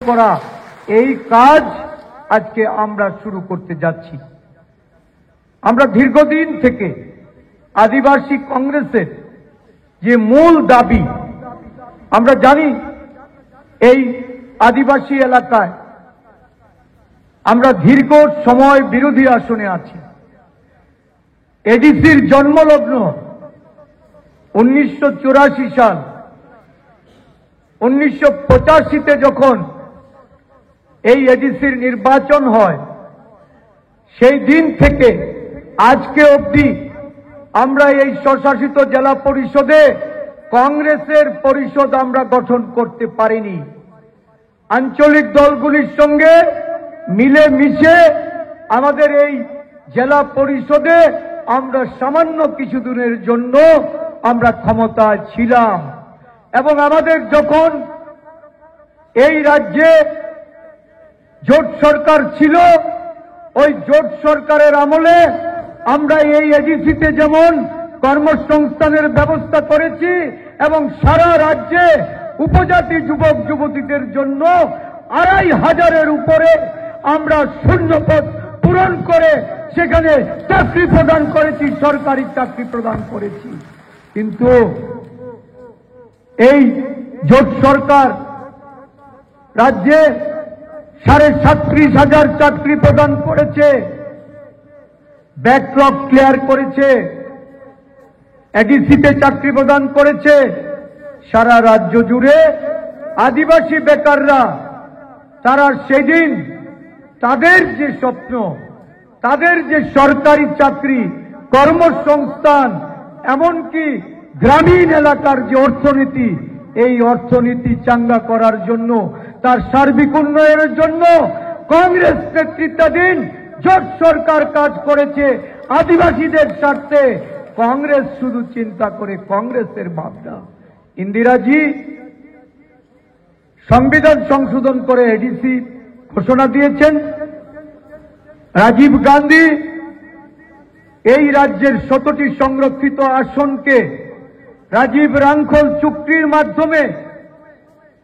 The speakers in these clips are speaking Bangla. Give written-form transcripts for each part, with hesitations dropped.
করা এই কাজ আজকে আমরা শুরু করতে যাচ্ছি। আমরা দীর্ঘদিন থেকে আদিবাসী কংগ্রেসের যে মূল দাবি, আমরা জানি এই আদিবাসী এলাকায় আমরা দীর্ঘ সময় বিরোধী আসনে আছি। এডিসির জন্মলগ্ন 1984 সাল, 1985-তে যখন এই এডিসির নির্বাচন হয়, সেই দিন থেকে আজকে অবধি আমরা এই স্বশাসিত জেলা পরিষদে কংগ্রেসের পরিষদ আমরা গঠন করতে পারিনি। আঞ্চলিক দলগুলির সঙ্গে মিলে মিশে আমাদের এই জেলা পরিষদে আমরা সামান্য কিছুদিনের জন্য আমরা ক্ষমতায় ছিলাম, এবং আমাদের যখন এই রাজ্যে জোট সরকার ছিল, ওই জোট সরকারের আমলে আমরা এই এডিসিতে যেমন কর্মসংস্থানের ব্যবস্থা করেছি এবং সারা রাজ্যে উপজাতি যুবক যুবতীদের জন্য 2500-এর উপরে আমরা শূন্যপদ পূরণ করে সেখানে চাকরি প্রদান করেছি, সরকারি চাকরি প্রদান করেছি। কিন্তু এই জোট সরকার রাজ্যে 37,500 চাকরি প্রদান করেছে, ব্যাকলগ ক্লিয়ার করেছে, এডিসিতে চাকরি প্রদান করেছে। সারা রাজ্য জুড়ে আদিবাসী বেকাররা তারা সেদিন তাদের যে স্বপ্ন, তাদের যে সরকারি চাকরি, কর্মসংস্থান, এমনকি গ্রামীণ এলাকার যে অর্থনীতি, এই অর্থনীতি চাঙ্গা করার জন্য, তার সার্বিক উন্নয়নের জন্য কংগ্রেস নেতৃত্বাধীন জোট সরকার কাজ করেছে আদিবাসীদের স্বার্থে। কংগ্রেস শুধু চিন্তা করে কংগ্রেসের ভাবনা। ইন্দিরাজি সংবিধান সংশোধন করে এডিসি ঘোষণা দিয়েছেন। রাজীব গান্ধী এই রাজ্যের 100টি সংরক্ষিত আসনকে রাজীব রাঙ্খল চুক্তির মাধ্যমে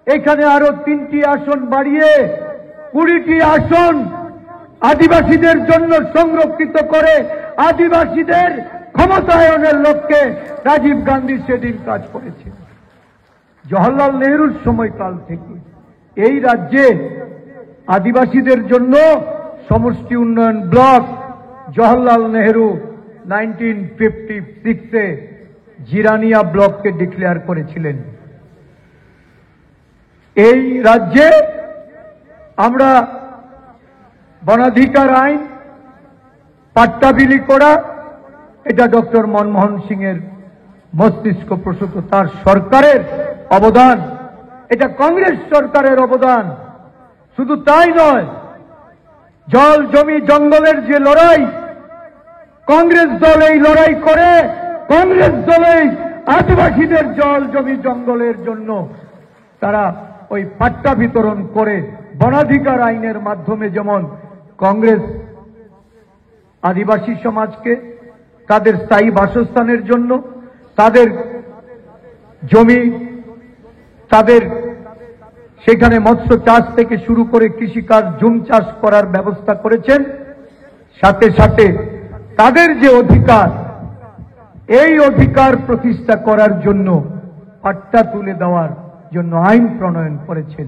এখানে আরো 3টি আসন বাড়িয়ে 20টি আসন আদিবাসীদের জন্য সংরক্ষিত করে আদিবাসীদের ক্ষমতায়নের লক্ষ্যে রাজীব গান্ধী সেদিন কাজ করেছেন। জওহরলাল নেহরুর সময়কাল থেকে এই রাজ্যে আদিবাসীদের জন্য সমষ্টি উন্নয়ন ব্লক জওহরলাল নেহরু 1956-এ জিরানিয়া ব্লককে ডিক্লেয়ার করেছিলেন। এই রাজ্যে আমরা বনাধিকার আইন, পাট্টা বিলি করা, এটা ডক্টর মনমোহন সিং এর মস্তিষ্ক প্রসূত, তার সরকারের অবদান, এটা কংগ্রেস সরকারের অবদান। শুধু তাই নয়, জল জমি জঙ্গলের যে লড়াই, কংগ্রেস দল এই লড়াই করে, কংগ্রেস দলেই আদিবাসীদের জল জমি জঙ্গলের জন্য তারা ওই পাট্টা বিতরণ করে বনাধিকার আইনের মাধ্যমে যেমন কংগ্রেস আদিবাসী সমাজকে তাদের স্থায়ী বাসস্থানের জন্য, তাদের জমি, তাদের সেখানে মৎস্য চাষ থেকে শুরু করে কৃষিকাজ, জুম চাষ করার ব্যবস্থা করেছেন, সাথে সাথে তাদের যে অধিকার, এই অধিকার প্রতিষ্ঠা করার জন্য পাট্টা তুলে দেওয়ার জন্য আইন প্রণয়ন করেছেন।